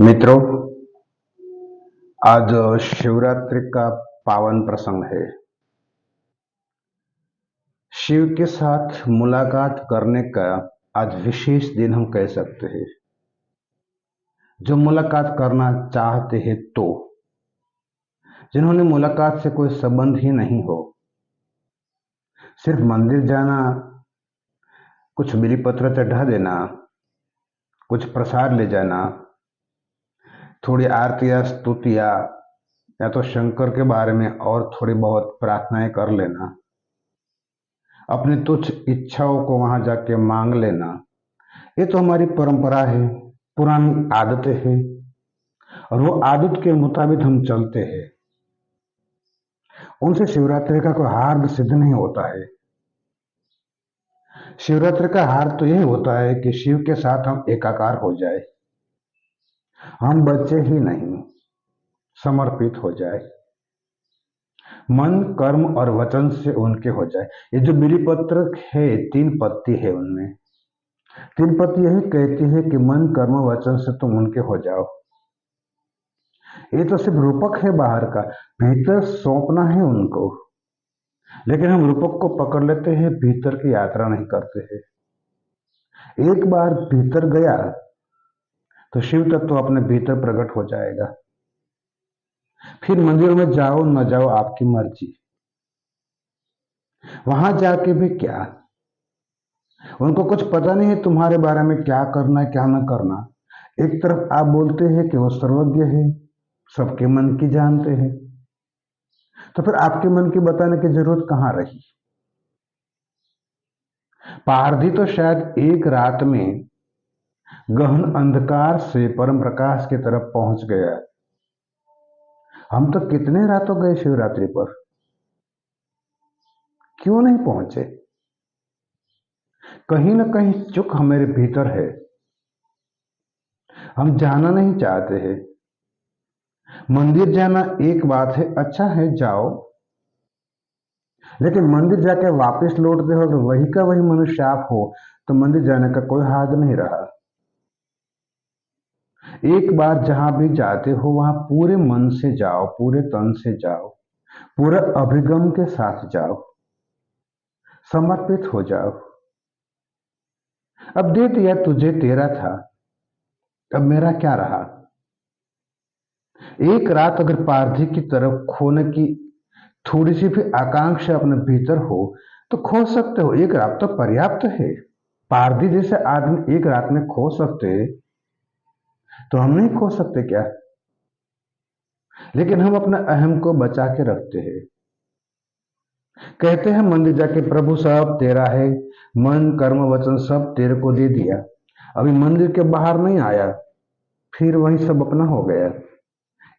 मित्रों, आज शिवरात्रि का पावन प्रसंग है। शिव के साथ मुलाकात करने का आज विशेष दिन हम कह सकते हैं। जो मुलाकात करना चाहते हैं, तो जिन्होंने मुलाकात से कोई संबंध ही नहीं हो, सिर्फ मंदिर जाना, कुछ बिली पत्र चढ़ा देना, कुछ प्रसाद ले जाना, थोड़ी आरतियां स्तुतियां या तो शंकर के बारे में और थोड़ी बहुत प्रार्थनाएं कर लेना, अपनी तुच्छ इच्छाओं को वहां जाके मांग लेना, ये तो हमारी परंपरा है, पुरानी आदतें हैं और वो आदत के मुताबिक हम चलते हैं। उनसे शिवरात्रि का कोई हार सिद्ध नहीं होता है। शिवरात्रि का हार तो यही होता है कि शिव के साथ हम एकाकार हो जाए, हम बच्चे ही नहीं, समर्पित हो जाए, मन कर्म और वचन से उनके हो जाए। ये जो बिली पत्र है, 3 पत्ती है, उनमें 3 पत्ती यही कहती है कि मन कर्म वचन से तुम उनके हो जाओ। ये तो सिर्फ रूपक है बाहर का, भीतर सौंपना है उनको। लेकिन हम रूपक को पकड़ लेते हैं, भीतर की यात्रा नहीं करते हैं। एक बार भीतर गया तो शिव तत्व अपने भीतर प्रकट हो जाएगा। फिर मंदिर में जाओ न जाओ आपकी मर्जी। वहां जाके भी क्या, उनको कुछ पता नहीं है तुम्हारे बारे में क्या करना है क्या न करना। एक तरफ आप बोलते हैं कि वो सर्वज्ञ है, सबके मन की जानते हैं, तो फिर आपके मन की बताने की जरूरत कहां रही। पारधी तो शायद एक रात में गहन अंधकार से परम प्रकाश की तरफ पहुंच गया। हम तो कितने रातों गए शिवरात्रि पर, क्यों नहीं पहुंचे। कहीं ना कहीं चुक हमारे भीतर है, हम जाना नहीं चाहते हैं। मंदिर जाना एक बात है, अच्छा है जाओ, लेकिन मंदिर जाके वापस लौटते हो तो वही का वही मनुष्य आप हो, तो मंदिर जाने का कोई हाथ नहीं रहा। एक बार जहां भी जाते हो वहां पूरे मन से जाओ, पूरे तन से जाओ, पूरे अभिगम के साथ जाओ, समर्पित हो जाओ। अब दे दिया तुझे, तेरा था, अब मेरा क्या रहा। एक रात अगर पारधी की तरफ खोने की थोड़ी सी भी आकांक्षा अपने भीतर हो तो खो सकते हो। एक रात तो पर्याप्त है। पारधी जैसे आदमी एक रात में खो सकते, तो हम नहीं खो सकते क्या। लेकिन हम अपने अहम को बचा के रखते हैं। कहते हैं मंदिर जाके प्रभु सब तेरा है, मन कर्म वचन सब तेरे को दे दिया, अभी मंदिर के बाहर नहीं आया, फिर वही सब अपना हो गया।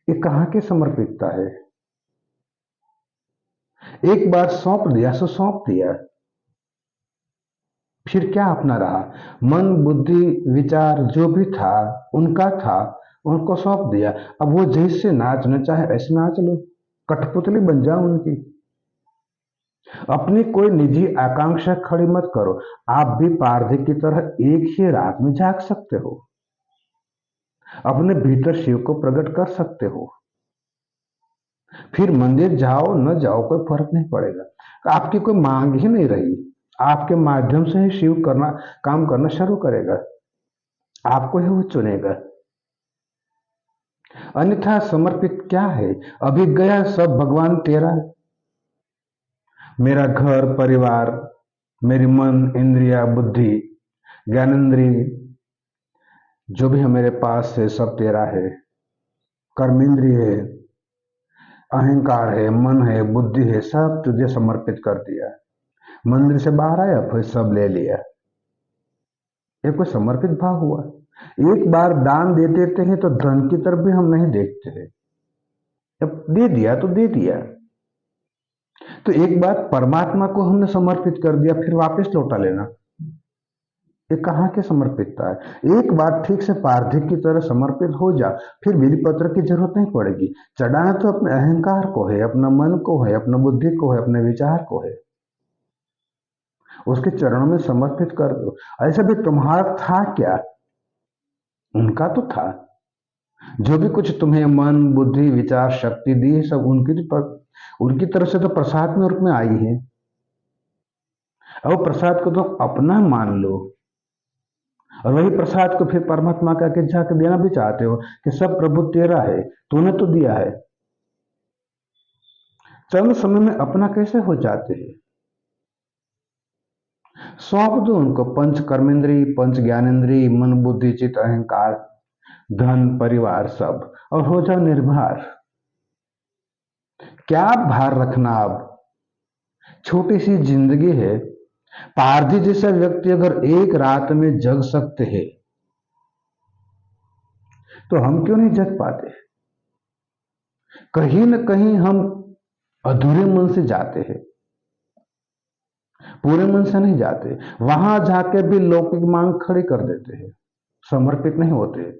ये कहाँ की समर्पितता है। एक बार सौंप दिया सो सौंप दिया, फिर क्या अपना रहा। मन बुद्धि विचार जो भी था उनका था, उनको सौंप दिया। अब वो जैसे नाचना चाहे ऐसे नाच लो, कठपुतली बन जाओ उनकी। अपनी कोई निजी आकांक्षा खड़ी मत करो। आप भी पारधी की तरह एक ही रात में जाग सकते हो, अपने भीतर शिव को प्रकट कर सकते हो। फिर मंदिर जाओ न जाओ कोई फर्क नहीं पड़ेगा। आपकी कोई मांग ही नहीं रही, आपके माध्यम से ही शिव करना काम करना शुरू करेगा, आपको ही वो चुनेगा। अन्यथा समर्पित क्या है। अभी गया सब भगवान तेरा, मेरा घर परिवार, मेरी मन इंद्रिया बुद्धि ज्ञानेन्द्रिय जो भी है मेरे पास है सब तेरा है। कर्मेंद्रिय है, अहंकार है, मन है, बुद्धि है, सब तुझे समर्पित कर दिया। मंदिर से बाहर आया फिर सब ले लिया। ये कोई समर्पित भाव हुआ। एक बार दान दे देते हैं तो धन की तरफ भी हम नहीं देखते हैं। जब दे दिया तो दे दिया। तो एक बार परमात्मा को हमने समर्पित कर दिया, फिर वापस लौटा लेना, ये कहाँ की समर्पितता है। एक बार ठीक से पारधी की तरह समर्पित हो जा, फिर बिली पत्र की जरूरत नहीं पड़ेगी। चढ़ाना तो अपने अहंकार को है, अपना मन को है, अपना बुद्धि को है, अपने विचार को है, उसके चरणों में समर्पित कर दो। ऐसा भी तुम्हारा था क्या, उनका तो था। जो भी कुछ तुम्हें मन बुद्धि विचार शक्ति दी है सब उनकी तरफ से तो प्रसाद में रूप में आई है। और प्रसाद को तुम अपना मान लो और वही प्रसाद को फिर परमात्मा का के जाके देना भी चाहते हो कि सब प्रभु तेरा है, तूने तो दिया है। चंद समय में अपना कैसे हो जाते हैं? सौंप दो उनको पंच कर्मेंद्री, पंच ज्ञानेंद्री, मन बुद्धि चित्त अहंकार, धन परिवार सब, और हो जाओ निर्भर। क्या भार रखना? अब छोटी सी जिंदगी है। पारधी जैसा व्यक्ति अगर एक रात में जग सकते हैं तो हम क्यों नहीं जग पाते? कहीं न कहीं हम अधूरे मन से जाते हैं, पूरे मन से नहीं जाते। वहां जाके भी लौकिक मांग खड़ी कर देते हैं, समर्पित नहीं होते।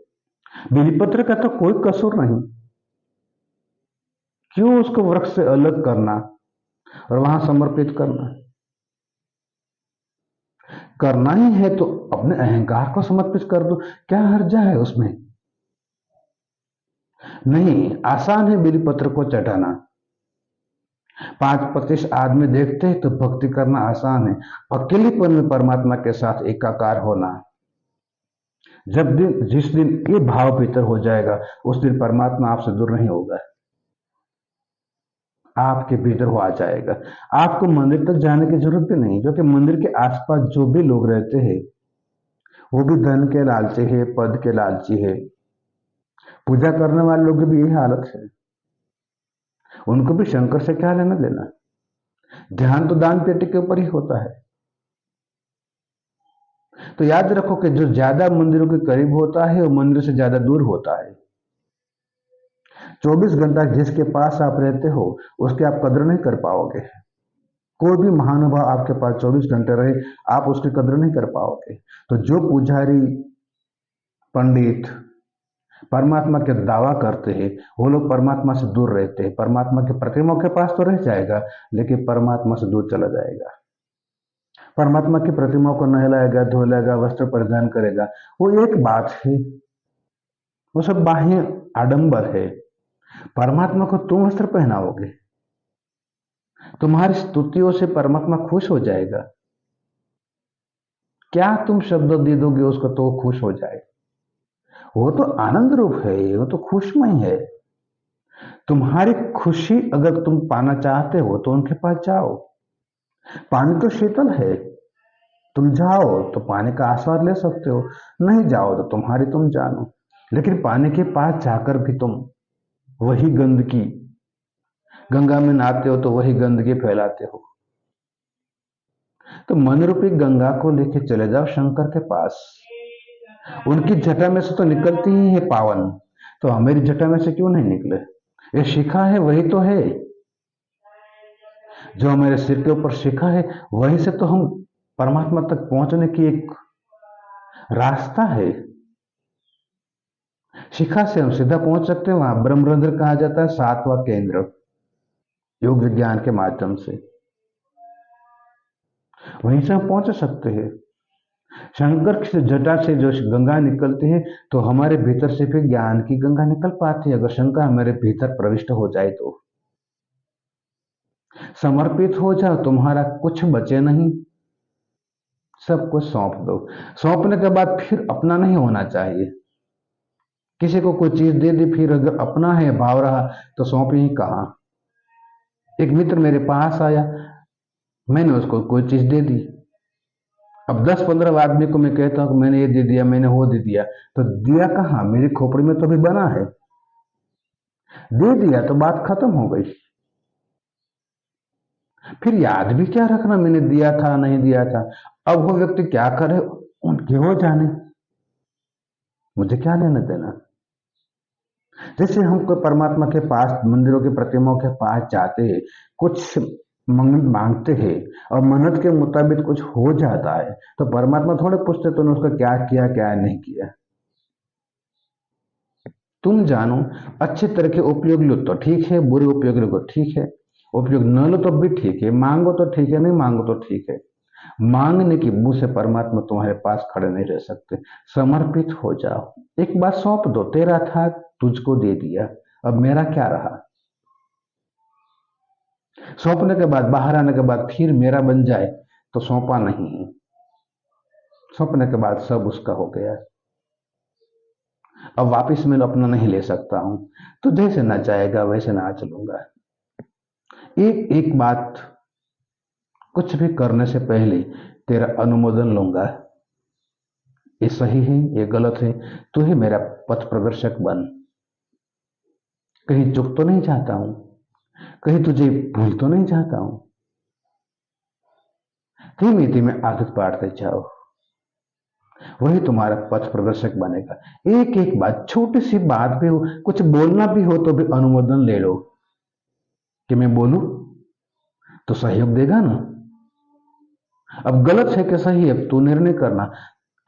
बिलीपत्र का तो कोई कसूर नहीं, क्यों उसको वृक्ष से अलग करना और वहां समर्पित करना? करना ही है तो अपने अहंकार को समर्पित कर दो, क्या हर्जा है उसमें? नहीं, आसान है बिलीपत्र को चटाना। 5-25 आदमी देखते हैं तो भक्ति करना आसान है। अकेलेपन में परमात्मा के साथ एकाकार होना, जिस दिन ये भाव भीतर हो जाएगा उस दिन परमात्मा आपसे दूर नहीं होगा, आपके भीतर हो आ जाएगा। आपको मंदिर तक जाने की जरूरत भी नहीं, क्योंकि मंदिर के आसपास जो भी लोग रहते हैं वो भी धन के लालची है, पद के लालची है। पूजा करने वाले लोग की भी यही हालत है, उनको भी शंकर से क्या लेना देना। ध्यान तो दान पेटी के ऊपर ही होता है। तो याद रखो कि जो ज्यादा मंदिरों के करीब होता है वो मंदिर से ज्यादा दूर होता है। 24 घंटा जिसके पास आप रहते हो उसकी आप कदर नहीं कर पाओगे। कोई भी महानुभाव आपके पास 24 घंटे रहे, आप उसकी कदर नहीं कर पाओगे। तो जो पुजारी पंडित परमात्मा के दावा करते हैं वो लोग परमात्मा से दूर रहते हैं। परमात्मा के प्रतिमाओं के पास तो रह जाएगा लेकिन परमात्मा से दूर चला जाएगा। परमात्मा की प्रतिमाओं को नहलाएगा, धोलेगा, वस्त्र परिधान करेगा, वो एक बात है, वो सब बाह्य आडंबर है। परमात्मा को तुम वस्त्र पहनाओगे, तुम्हारी स्तुतियों से परमात्मा खुश हो जाएगा। क्या तुम शब्द दे दोगे उसको तो वो खुश हो जाए? वो तो आनंद रूप है, वो तो खुशमय है। तुम्हारी खुशी अगर तुम पाना चाहते हो तो उनके पास जाओ। पानी तो शीतल है, तुम जाओ तो पानी का आस्वाद ले सकते हो, नहीं जाओ तो तुम्हारी तुम जानो। लेकिन पानी के पास जाकर भी तुम वही गंदगी, गंगा में नहाते हो तो वही गंदगी फैलाते हो। तो मन रूपी गंगा को लेके चले जाओ शंकर के पास, उनकी जटा में से तो निकलती ही है पावन, तो मेरी जटा में से क्यों नहीं निकले? ये शिखा है वही तो है, जो मेरे सिर के ऊपर शिखा है वहीं से तो हम परमात्मा तक पहुंचने की एक रास्ता है। शिखा से हम सीधा पहुंच सकते हैं, वहां ब्रह्मरंध्र कहा जाता है, 7वां केंद्र, योग विज्ञान के माध्यम से वहीं से हम पहुंच सकते हैं। शंकर की जटा से जो गंगा निकलती है तो हमारे भीतर से फिर ज्ञान की गंगा निकल पाती है। अगर शंकर हमारे भीतर प्रविष्ट हो जाए तो समर्पित हो जाओ, तुम्हारा कुछ बचे नहीं, सब कुछ सौंप दो। सौंपने के बाद फिर अपना नहीं होना चाहिए। किसी को कोई चीज दे दी फिर अगर अपना है भाव रहा तो सौंप ही कहां। एक मित्र मेरे पास आया, मैंने उसको कोई चीज दे दी। अब 10-15 आदमी को मैं कहता हूं कि मैंने ये दे दिया, मैंने वो दे दिया, तो दिया कहां? मेरी खोपड़ी में तो अभी बना है। दे दिया तो बात खत्म हो गई, फिर याद भी क्या रखना मैंने दिया था नहीं दिया था। अब वो व्यक्ति क्या करे उनके वो जाने, मुझे क्या लेना देना। जैसे हम कोई परमात्मा के पास मंदिरों की प्रतिमाओं के पास जाते हैं, कुछ मन्नत मांगते हैं और मन्नत के मुताबिक कुछ हो जाता है तो परमात्मा थोड़े पूछते तुमने उसका क्या किया क्या नहीं किया। तुम जानो, अच्छे तरह के उपयोग लो तो ठीक है, बुरे उपयोग लो तो ठीक है, उपयोग न लो तो भी ठीक है, मांगो तो ठीक है, नहीं मांगो तो ठीक है। मांगने की मुंह से परमात्मा तुम्हारे पास खड़े नहीं रह सकते। समर्पित हो जाओ, एक बात सौंप दो, तेरा था तुझको दे दिया, अब मेरा क्या रहा। सौंपने के बाद बाहर आने के बाद फिर मेरा बन जाए तो सौंपा नहीं है। सौंपने के बाद सब उसका हो गया, अब वापस मैं अपना नहीं ले सकता हूं, तो जैसे ना चाहेगा वैसे ना चलूंगा। एक एक बात, कुछ भी करने से पहले तेरा अनुमोदन लूंगा, ये सही है ये गलत है, तू ही मेरा पथ प्रदर्शक बन। कहीं चुप तो नहीं चाहता हूं, कहीं तुझे भूल तो नहीं चाहता हूं। धीमे धीमे आदत बांटते जाओ, वही तुम्हारा पथ प्रदर्शक बनेगा। एक एक बात, छोटी सी बात भी हो, कुछ बोलना भी हो तो भी अनुमोदन ले लो कि मैं बोलूं तो सहयोग देगा ना। अब गलत है कि सही है तू निर्णय करना,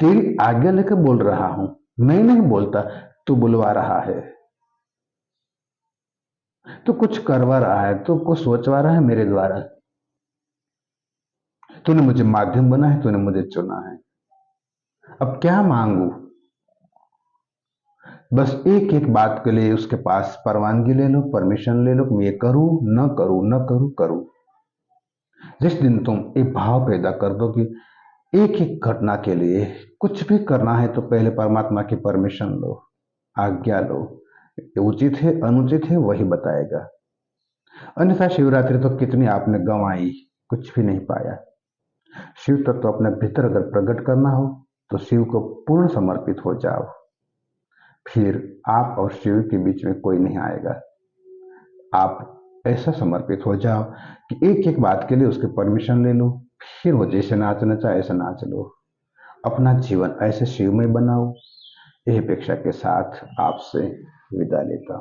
तेरी आज्ञा लेकर बोल रहा हूं, मैं नहीं बोलता, तू बुलवा रहा है, तू कुछ करवा रहा है, तू कुछ सोचवा रहा है मेरे द्वारा। तूने मुझे माध्यम बना है, तूने मुझे चुना है, अब क्या मांगू। बस एक एक बात के लिए उसके पास परवानगी ले लो, परमिशन ले लो, मैं ये करूं न करूं, न करूं करूं। जिस दिन तुम एक भाव पैदा कर दो कि एक एक घटना के लिए कुछ भी करना है तो पहले परमात्मा की परमिशन लो, आज्ञा लो, ये उचित है अनुचित है वही बताएगा। अन्यथा शिवरात्रि तो कितनी आपने गंवाई, कुछ भी नहीं पाया। शिव तत्व तो अपने भीतर अगर प्रकट करना हो तो शिव को पूर्ण समर्पित हो जाओ, फिर आप और शिव के बीच में कोई नहीं आएगा। आप ऐसा समर्पित हो जाओ कि एक एक बात के लिए उसकी परमिशन ले लो, फिर वो जैसे नाचना चाहे ऐसा नाच लो, अपना जीवन ऐसे शिवमय बनाओ। यही अपेक्षा के साथ आपसे विदा लेता हूं।